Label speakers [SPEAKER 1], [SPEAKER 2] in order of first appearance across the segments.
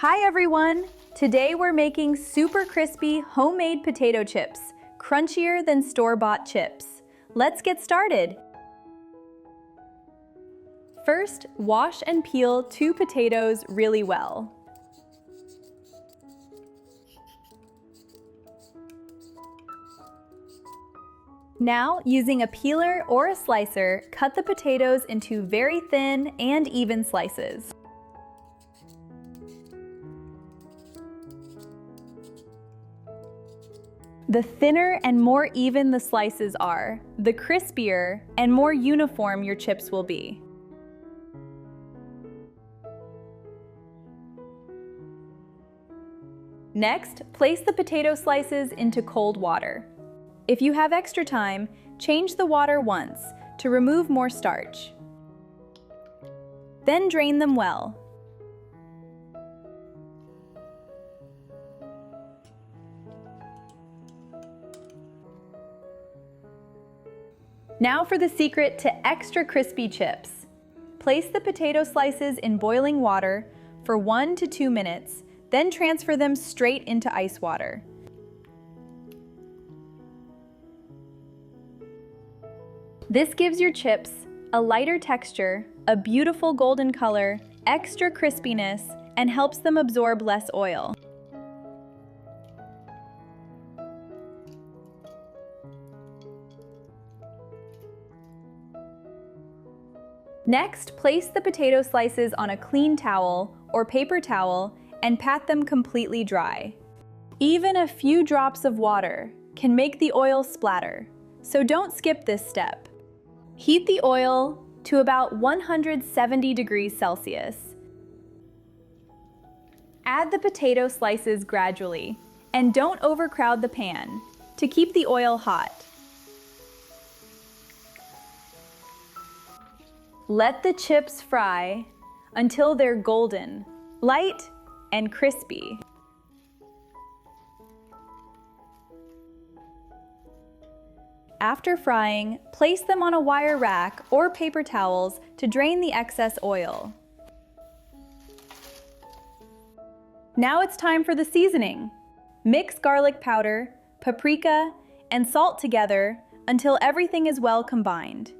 [SPEAKER 1] Hi everyone! Today we're making super crispy homemade potato chips, crunchier than store-bought chips. Let's get started! First, wash and peel 2 potatoes really well. Now, using a peeler or a slicer, cut the potatoes into very thin and even slices. The thinner and more even the slices are, the crispier and more uniform your chips will be. Next, place the potato slices into cold water. If you have extra time, change the water once to remove more starch. Then drain them well. Now for the secret to extra crispy chips. Place the potato slices in boiling water for 1 to 2 minutes, then transfer them straight into ice water. This gives your chips a lighter texture, a beautiful golden color, extra crispiness, and helps them absorb less oil. Next, place the potato slices on a clean towel or paper towel and pat them completely dry. Even a few drops of water can make the oil splatter, so don't skip this step. Heat the oil to about 170 degrees Celsius. Add the potato slices gradually, and don't overcrowd the pan to keep the oil hot. Let the chips fry until they're golden, light, and crispy. After frying, place them on a wire rack or paper towels to drain the excess oil. Now it's time for the seasoning. Mix garlic powder, paprika, and salt together until everything is well combined.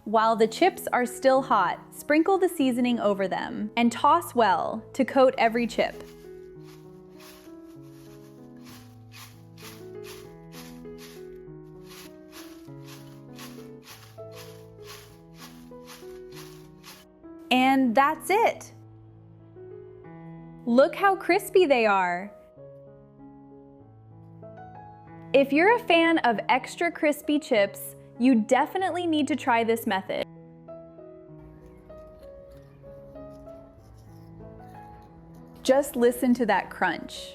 [SPEAKER 1] While the chips are still hot, sprinkle the seasoning over them and toss well to coat every chip. And that's it! Look how crispy they are! If you're a fan of extra crispy chips, you definitely need to try this method. Just listen to that crunch.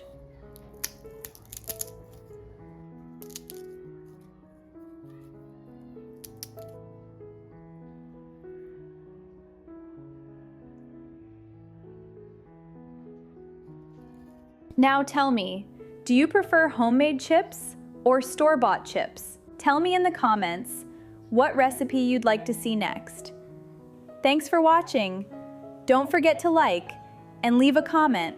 [SPEAKER 1] Now tell me, do you prefer homemade chips or store-bought chips? Tell me in the comments what recipe you'd like to see next. Thanks for watching. Don't forget to like and leave a comment.